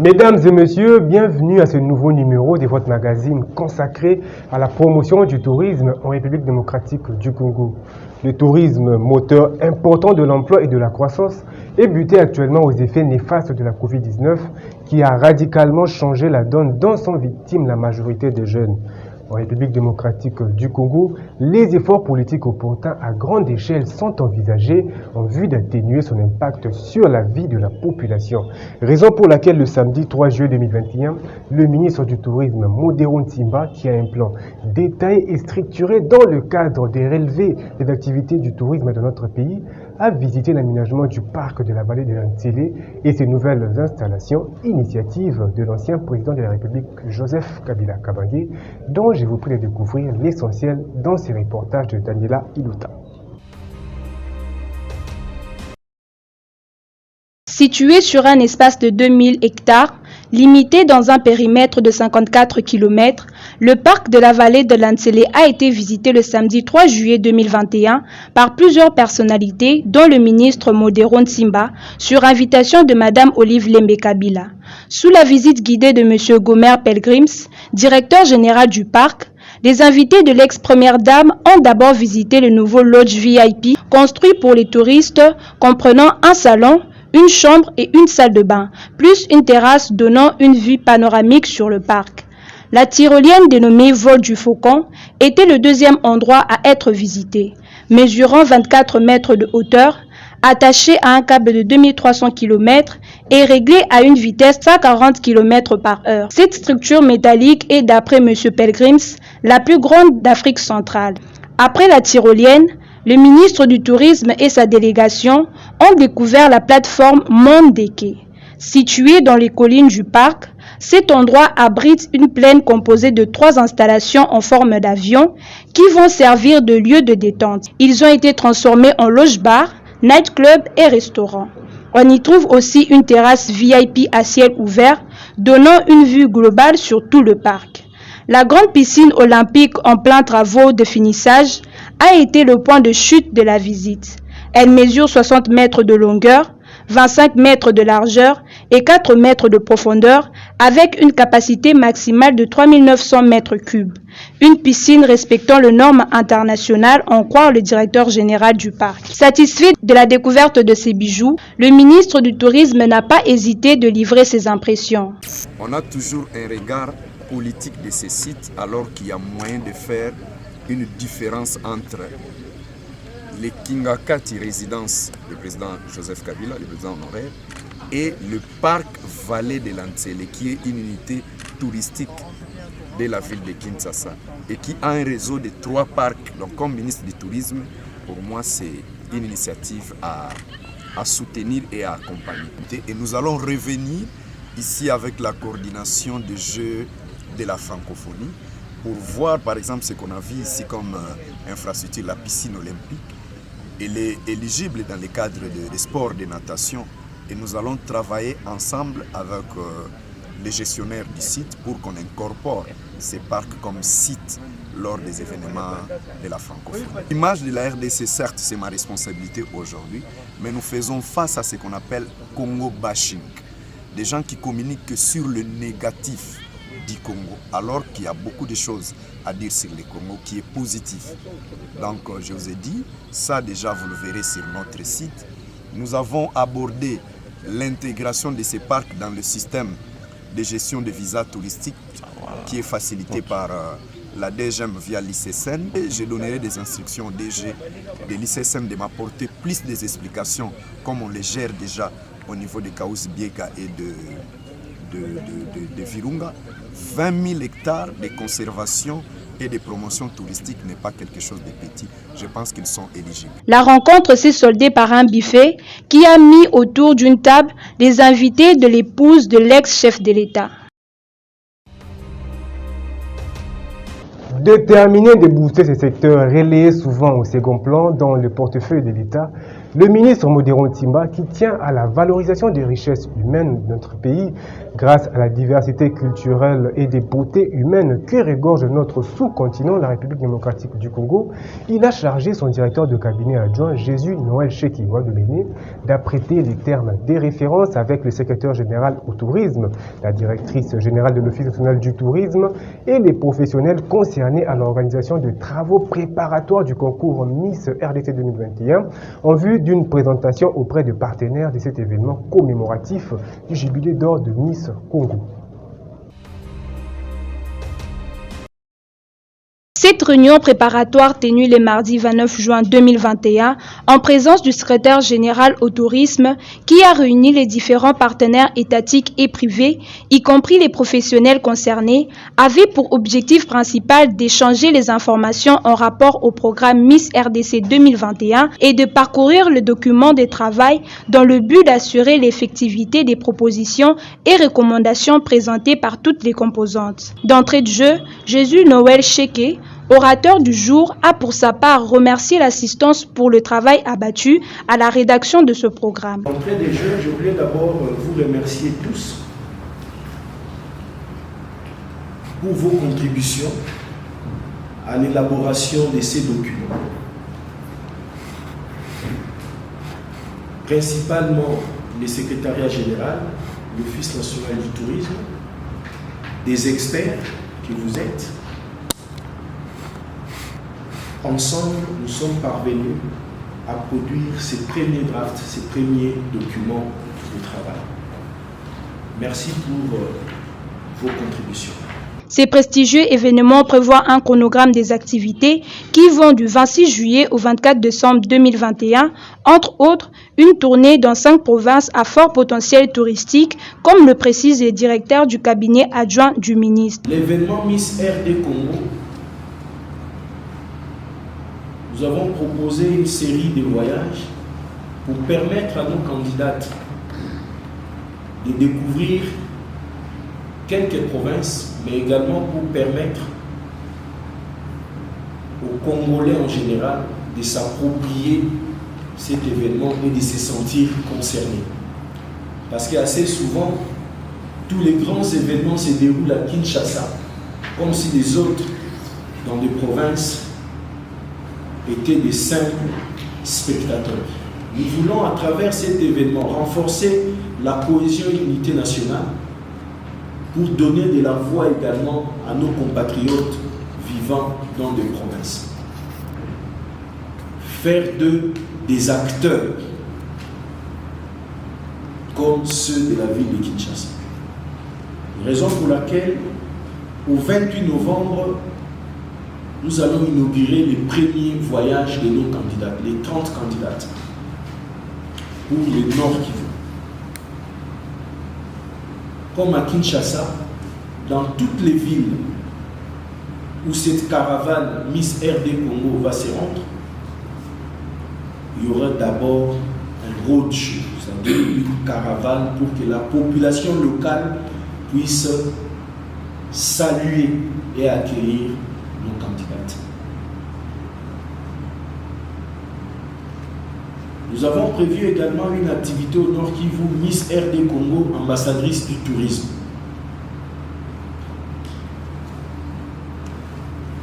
Mesdames et messieurs, bienvenue à ce nouveau numéro de votre magazine consacré à la promotion du tourisme en République démocratique du Congo. Le tourisme, moteur important de l'emploi et de la croissance, est buté actuellement aux effets néfastes de la Covid-19 qui a radicalement changé la donne dont sont victimes la majorité des jeunes. En République démocratique du Congo, les efforts politiques opportuns à grande échelle sont envisagés en vue d'atténuer son impact sur la vie de la population. Raison pour laquelle le samedi 3 juillet 2021, le ministre du Tourisme, Modero Ntimba, qui a un plan détaillé et structuré dans le cadre des relevés des activités du tourisme de notre pays, a visité l'aménagement du parc de la vallée de l'Antsélé et ses nouvelles installations, initiative de l'ancien président de la République Joseph Kabila Kabange, dont je vous prie de découvrir l'essentiel dans ces reportages de Daniela Iluta. Situé sur un espace de 2000 hectares, limité dans un périmètre de 54 km, le parc de la vallée de l'Antsélé a été visité le samedi 3 juillet 2021 par plusieurs personnalités, dont le ministre Modero Ntimba, sur invitation de Mme Olive Lembe Kabila. Sous la visite guidée de M. Gomer Pelgrims, directeur général du parc, les invités de l'ex-première dame ont d'abord visité le nouveau lodge VIP construit pour les touristes, comprenant un salon, une chambre et une salle de bain, plus une terrasse donnant une vue panoramique sur le parc. La tyrolienne dénommée Vol du Faucon était le deuxième endroit à être visité. Mesurant 24 mètres de hauteur, attachée à un câble de 2300 km et réglée à une vitesse de 140 km par heure. Cette structure métallique est, d'après M. Pelgrims, la plus grande d'Afrique centrale. Après la tyrolienne, le ministre du Tourisme et sa délégation ont découvert la plateforme Mondeke. Située dans les collines du parc, cet endroit abrite une plaine composée de 3 installations en forme d'avion qui vont servir de lieu de détente. Ils ont été transformés en loge-bar, night-club et restaurant. On y trouve aussi une terrasse VIP à ciel ouvert, donnant une vue globale sur tout le parc. La grande piscine olympique en plein travaux de finissage a été le point de chute de la visite. Elle mesure 60 mètres de longueur, 25 mètres de largeur et 4 mètres de profondeur avec une capacité maximale de 3900 mètres cubes. Une piscine respectant les normes internationales, en croit le directeur général du parc. Satisfait de la découverte de ces bijoux, le ministre du Tourisme n'a pas hésité de livrer ses impressions. On a toujours un regard politique de ces sites alors qu'il y a moyen de faire une différence entre les Kingakati résidences du président Joseph Kabila, le président honoraire, et le parc Vallée de l'Antsélé, qui est une unité touristique de la ville de Kinshasa et qui a un réseau de 3 parcs. Donc comme ministre du Tourisme, pour moi c'est une initiative à soutenir et à accompagner. Et nous allons revenir ici avec la coordination des Jeux de la francophonie pour voir par exemple ce qu'on a vu ici comme infrastructure, la piscine olympique. Elle est éligible dans le cadre des sports de natation et nous allons travailler ensemble avec les gestionnaires du site pour qu'on incorpore ces parcs comme site lors des événements de la francophonie. L'image de la RDC, certes, c'est ma responsabilité aujourd'hui, mais nous faisons face à ce qu'on appelle Congo bashing. Des gens qui communiquent que sur le négatif du Congo, alors qu'il y a beaucoup de choses à dire sur le Congo qui est positif. Donc je vous ai dit, ça déjà vous le verrez sur notre site. Nous avons abordé l'intégration de ces parcs dans le système de gestion de visas touristiques qui est facilité par la DGM via l'ICSN. Je donnerai des instructions au DG de l'ICSN de m'apporter plus des explications comme on les gère déjà au niveau de Kaous Biega et de Virunga. 20 000 hectares de conservation et de promotion touristique n'est pas quelque chose de petit. Je pense qu'ils sont éligibles. La rencontre s'est soldée par un buffet qui a mis autour d'une table les invités de l'épouse de l'ex-chef de l'État. Déterminé de booster ces secteurs relayés souvent au second plan dans le portefeuille de l'État, Le ministre Modéron Timba, qui tient à la valorisation des richesses humaines de notre pays grâce à la diversité culturelle et des beautés humaines que regorge notre sous-continent, la République démocratique du Congo, il a chargé son directeur de cabinet adjoint, Jésus Noël Shekiwa de Bénin, d'apprêter les termes des références avec le secrétaire général au tourisme, la directrice générale de l'Office national du tourisme et les professionnels concernés à l'organisation de travaux préparatoires du concours Miss RDC 2021 en vue d'une présentation auprès de partenaires de cet événement commémoratif du jubilé d'or de Miss Congo. Cette réunion préparatoire tenue le mardi 29 juin 2021 en présence du secrétaire général au tourisme qui a réuni les différents partenaires étatiques et privés, y compris les professionnels concernés, avait pour objectif principal d'échanger les informations en rapport au programme Miss RDC 2021 et de parcourir le document de travail dans le but d'assurer l'effectivité des propositions et recommandations présentées par toutes les composantes. D'entrée de jeu, Jésus Noël Shekiwa, orateur du jour, a pour sa part remercié l'assistance pour le travail abattu à la rédaction de ce programme. D'entrée des jeux, je voulais d'abord vous remercier tous pour vos contributions à l'élaboration de ces documents. Principalement le secrétariat général, l'Office national du tourisme, des experts que vous êtes. Ensemble, nous sommes parvenus à produire ces premiers drafts, ces premiers documents de travail. Merci pour vos contributions. Ces prestigieux événements prévoient un chronogramme des activités qui vont du 26 juillet au 24 décembre 2021, entre autres une tournée dans 5 provinces à fort potentiel touristique, comme le précise le directeur du cabinet adjoint du ministre. L'événement Miss RD Congo, nous avons proposé une série de voyages pour permettre à nos candidates de découvrir quelques provinces, mais également pour permettre aux Congolais en général de s'approprier cet événement et de se sentir concernés. Parce qu'assez souvent, tous les grands événements se déroulent à Kinshasa, comme si les autres, dans des provinces, étaient des simples spectateurs. Nous voulons, à travers cet événement, renforcer la cohésion et l'unité nationale pour donner de la voix également à nos compatriotes vivant dans des provinces. Faire d'eux des acteurs comme ceux de la ville de Kinshasa. Raison pour laquelle, au 28 novembre, nous allons inaugurer les premiers voyages de nos candidates, les 30 candidates, pour le Nord Kivu. Comme à Kinshasa, dans toutes les villes où cette caravane Miss RD Congo va se rendre, il y aura d'abord un roadshow, c'est-à-dire une caravane pour que la population locale puisse saluer et accueillir nos candidates. Nous avons prévu également une activité au Nord Kivu, Miss RD Congo, ambassadrice du tourisme.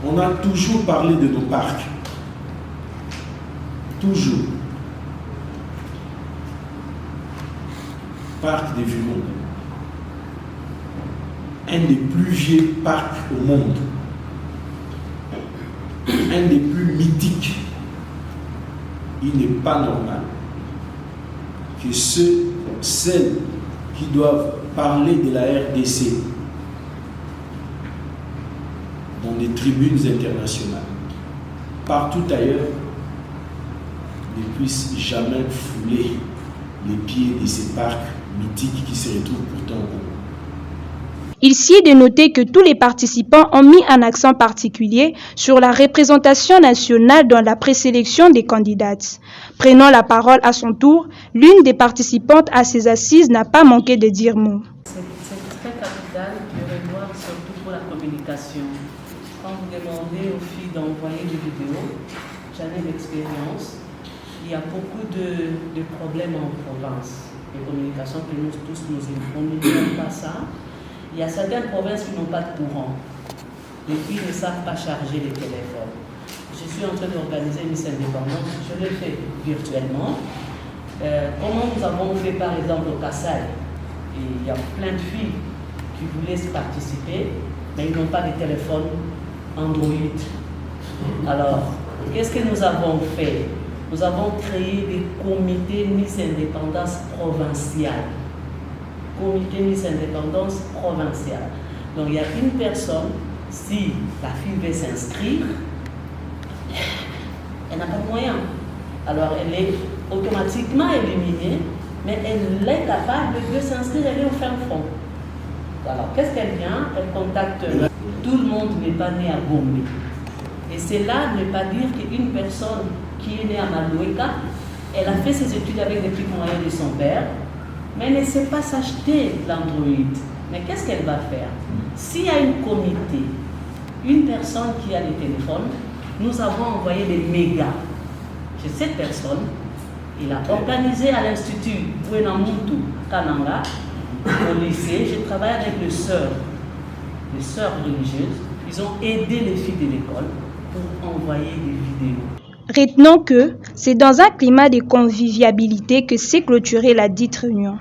On a toujours parlé de nos parcs. Toujours. Parc des Virunga. Un des plus vieux parcs au monde. Un des plus mythiques. Il n'est pas normal que celles qui doivent parler de la RDC dans des tribunes internationales, partout ailleurs, ne puissent jamais fouler les pieds de ces parcs mythiques qui se retrouvent pourtant au Congo. Il s'y est de noter que tous les participants ont mis un accent particulier sur la représentation nationale dans la présélection des candidates. Prenant la parole à son tour, l'une des participantes à ces assises n'a pas manqué de dire mot. C'est très capital de revoir surtout pour la communication. Quand vous demandez aux filles d'envoyer des vidéos, j'en ai l'expérience. il y a beaucoup de problèmes en province. Les communications que nous tous nous n'ignorons pas ça. Il y a certaines provinces qui n'ont pas de courant. Les filles ne savent pas charger les téléphones. Je suis en train d'organiser Miss Indépendance. Je le fais virtuellement. Comment nous avons fait par exemple au Kassai? Il y a plein de filles qui voulaient participer, mais ils n'ont pas de téléphone Android. Alors, qu'est-ce que nous avons fait? Nous avons créé des comités Miss Indépendance provinciales. Comité Miss Indépendance provinciale. Donc il y a une personne, si la fille veut s'inscrire, elle n'a pas de moyens. Alors elle est automatiquement éliminée, mais elle est capable de s'inscrire, elle est au fin fond. Alors qu'est-ce qu'elle vient? Elle contacte. Tout le monde n'est pas né à Gombe. Et c'est là ne pas dire qu'une personne qui est née à Maloueka, elle a fait ses études avec des petits moyens de son père, mais elle ne sait pas s'acheter l'Android. Mais qu'est-ce qu'elle va faire? S'il y a une comité, une personne qui a des téléphones, nous avons envoyé des mégas chez cette personne. Il a organisé à l'Institut Buenamuntu Kananga, au lycée. Je travaille avec les sœurs religieuses. Ils ont aidé les filles de l'école pour envoyer des vidéos. Retenons que c'est dans un climat de convivialité que s'est clôturée la dite réunion.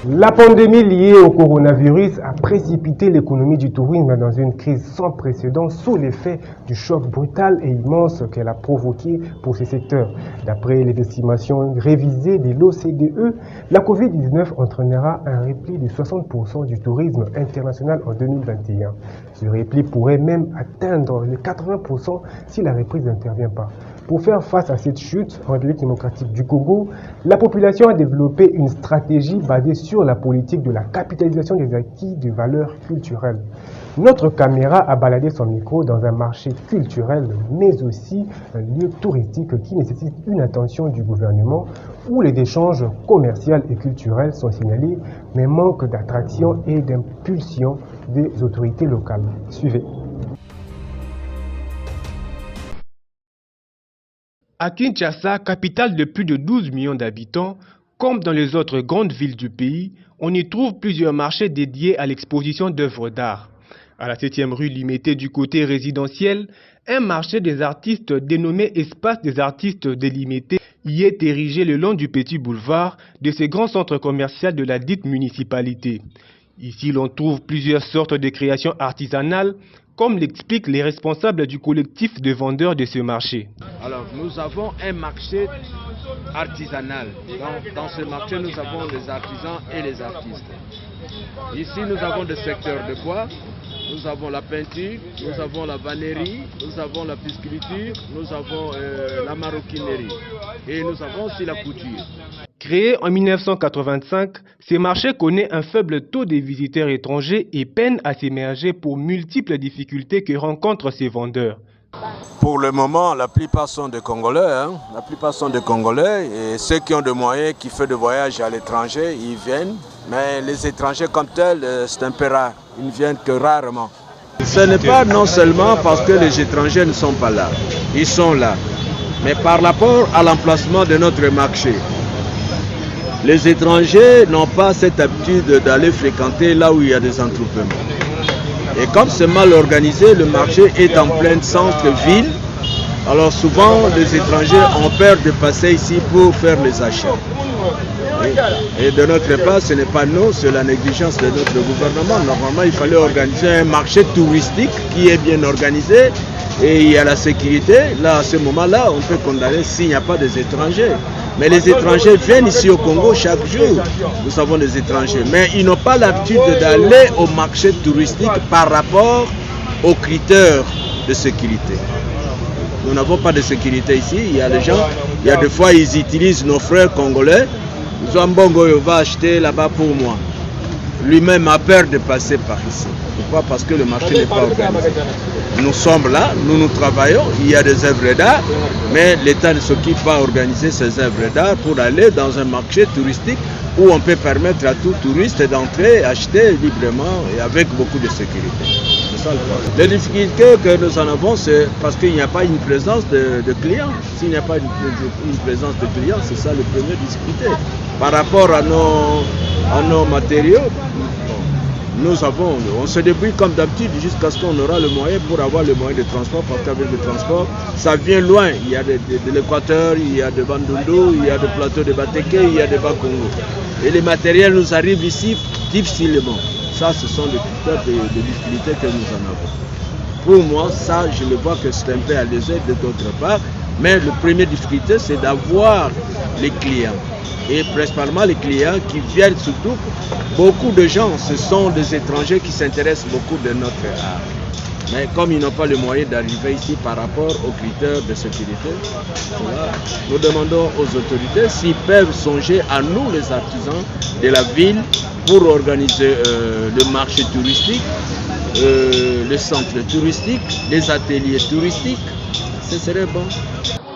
La pandémie liée au coronavirus a précipité l'économie du tourisme dans une crise sans précédent sous l'effet du choc brutal et immense qu'elle a provoqué pour ces secteurs. D'après les estimations révisées de l'OCDE, la Covid-19 entraînera un repli de 60% du tourisme international en 2021. Ce repli pourrait même atteindre les 80% si la reprise n'intervient pas. Pour faire face à cette chute en République démocratique du Congo, la population a développé une stratégie basée sur la politique de la capitalisation des acquis de valeurs culturelles. Notre caméra a baladé son micro dans un marché culturel, mais aussi un lieu touristique qui nécessite une attention du gouvernement, où les échanges commerciaux et culturels sont signalés, mais manque d'attraction et d'impulsion des autorités locales. Suivez. À Kinshasa, capitale de plus de 12 millions d'habitants, comme dans les autres grandes villes du pays, on y trouve plusieurs marchés dédiés à l'exposition d'œuvres d'art. À la 7e rue limitée du côté résidentiel, un marché des artistes dénommé Espace des artistes délimités y est érigé le long du petit boulevard de ces grands centres commerciaux de la dite municipalité. Ici, l'on trouve plusieurs sortes de créations artisanales, comme l'expliquent les responsables du collectif de vendeurs de ce marché. Alors, nous avons un marché artisanal. Dans ce marché, nous avons les artisans et les artistes. Ici, nous avons des secteurs de bois, nous avons la peinture, nous avons la vannerie, nous avons la pisciculture, nous avons la maroquinerie et nous avons aussi la couture. Créé en 1985, ce marché connaît un faible taux de visiteurs étrangers et peine à s'émerger pour multiples difficultés que rencontrent ces vendeurs. Pour le moment, la plupart sont des Congolais. La plupart sont des Congolais et ceux qui ont des moyens, qui font des voyages à l'étranger, ils viennent. Mais les étrangers comme tels, c'est un peu rare. Ils ne viennent que rarement. Ce n'est pas non seulement parce que les étrangers ne sont pas là. Ils sont là. Mais par rapport à l'emplacement de notre marché, les étrangers n'ont pas cette habitude d'aller fréquenter là où il y a des entrepôts. Et comme c'est mal organisé, le marché est en plein centre-ville. Alors souvent, les étrangers ont peur de passer ici pour faire les achats. Et de notre part, ce n'est pas nous, c'est la négligence de notre gouvernement. Normalement, il fallait organiser un marché touristique qui est bien organisé et il y a la sécurité. Là, à ce moment-là, on peut condamner s'il n'y a pas des étrangers. Mais les étrangers viennent ici au Congo chaque jour. Nous avons des étrangers. Mais ils n'ont pas l'habitude d'aller au marché touristique par rapport aux critères de sécurité. Nous n'avons pas de sécurité ici. Il y a des gens, il y a des fois, ils utilisent nos frères congolais. Zouambongo va acheter là-bas pour moi. Lui-même a peur de passer par ici. Pourquoi? Parce que le marché n'est pas organisé. Nous sommes là, nous travaillons, il y a des œuvres d'art, mais l'État ne s'occupe pas d'organiser ces œuvres d'art pour aller dans un marché touristique où on peut permettre à tout touriste d'entrer, acheter librement et avec beaucoup de sécurité. ça le problème. Les difficultés que nous en avons, c'est parce qu'il n'y a pas une présence de clients. S'il n'y a pas une présence de clients, c'est ça le premier difficulté. Par rapport à nos matériaux, on se débrouille comme d'habitude jusqu'à ce qu'on aura le moyen pour avoir le moyen de transport, parce qu'avec le transport, ça vient loin. Il y a de l'Équateur, il y a de Bandundu, il y a de plateaux de Bateke, il y a de Bas-Congo. Et les matériels nous arrivent ici difficilement. Ça, ce sont les critères de difficultés que nous en avons. Pour moi, ça, je le vois que c'est un peu à l'aisé de d'autre part. Mais la première difficulté, c'est d'avoir les clients. Et principalement les clients qui viennent surtout, beaucoup de gens, ce sont des étrangers qui s'intéressent beaucoup de notre art. Mais comme ils n'ont pas le moyen d'arriver ici par rapport aux critères de sécurité, voilà, nous demandons aux autorités s'ils peuvent songer à nous, les artisans de la ville, pour organiser le marché touristique, le centre touristique, les ateliers touristiques. Ce serait bon.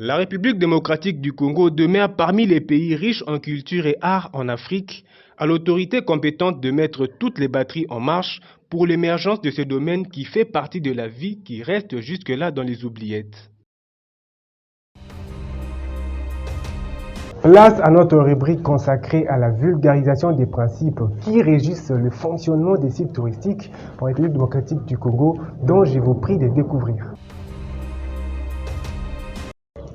La République démocratique du Congo demeure parmi les pays riches en culture et art en Afrique, à l'autorité compétente de mettre toutes les batteries en marche pour l'émergence de ce domaine qui fait partie de la vie qui reste jusque-là dans les oubliettes. Place à notre rubrique consacrée à la vulgarisation des principes qui régissent le fonctionnement des sites touristiques en République démocratique du Congo, dont je vous prie de découvrir.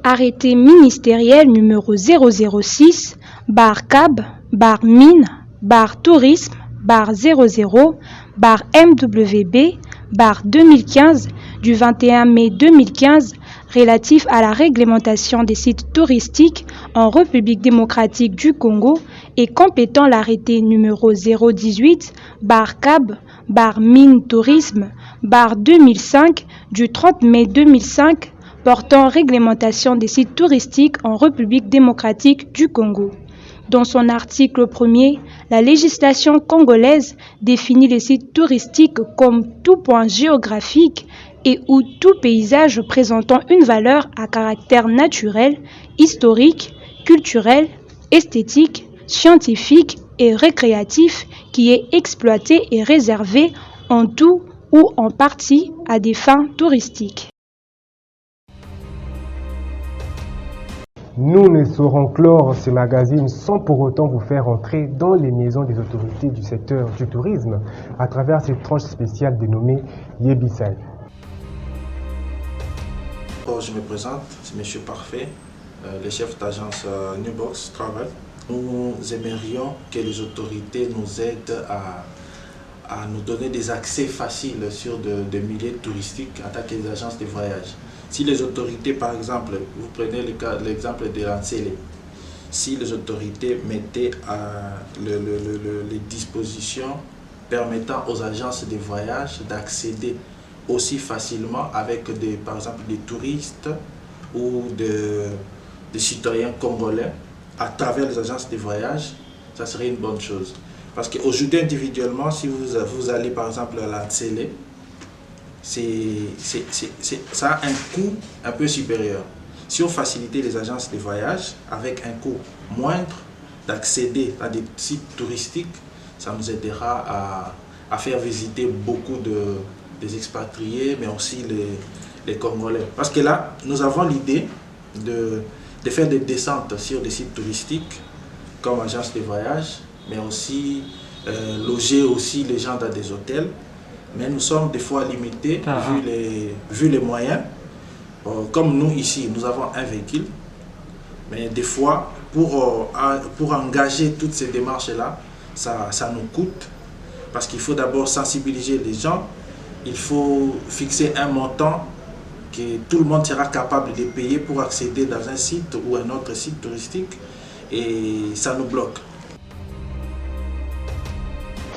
Arrêté ministériel numéro 006, bar CAB, bar mine, bar tourisme, bar 00, bar MWB, bar 2015 du 21 mai 2015 relatif à la réglementation des sites touristiques en République démocratique du Congo et complétant l'arrêté numéro 018, bar CAB, bar mine tourisme, bar 2005 du 30 mai 2005 portant réglementation des sites touristiques en République démocratique du Congo. Dans son article 1er, la législation congolaise définit les sites touristiques comme tout point géographique et ou tout paysage présentant une valeur à caractère naturel, historique, culturel, esthétique, scientifique et récréatif qui est exploité et réservé en tout ou en partie à des fins touristiques. Nous ne saurons clore ce magazine sans pour autant vous faire entrer dans les maisons des autorités du secteur du tourisme à travers cette tranche spéciale dénommée Yebisai. Je me présente, c'est M. Parfait, le chef d'agence Newbox Travel. Nous aimerions que les autorités nous aident à nous donner des accès faciles sur des milieux touristiques en tant que agences de voyage. Si les autorités, par exemple, vous prenez l'exemple de l'Ancélé, si les autorités mettaient les dispositions permettant aux agences de voyage d'accéder aussi facilement avec par exemple des touristes ou des citoyens congolais à travers les agences de voyage, ça serait une bonne chose. Parce qu'aujourd'hui, individuellement, si vous allez par exemple à l'Ancélé, ça a un coût un peu supérieur. Si on facilitait les agences de voyage avec un coût moindre d'accéder à des sites touristiques, ça nous aidera à faire visiter beaucoup des expatriés, mais aussi les Congolais. Parce que là, nous avons l'idée de faire des descentes sur des sites touristiques comme agence de voyage, mais aussi loger aussi les gens dans des hôtels. Mais nous sommes des fois limités vu les moyens. Comme nous ici, nous avons un véhicule. Mais des fois, pour engager toutes ces démarches-là, ça nous coûte. Parce qu'il faut d'abord sensibiliser les gens. Il faut fixer un montant que tout le monde sera capable de payer pour accéder dans un site ou un autre site touristique. Et ça nous bloque.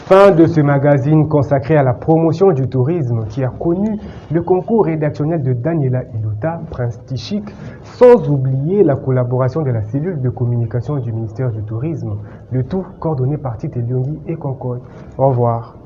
Fin de ce magazine consacré à la promotion du tourisme qui a connu le concours rédactionnel de Daniela Ilota, Prince Tichik, sans oublier la collaboration de la cellule de communication du ministère du Tourisme, le tout coordonné par Tite Lyongi et Concorde. Au revoir.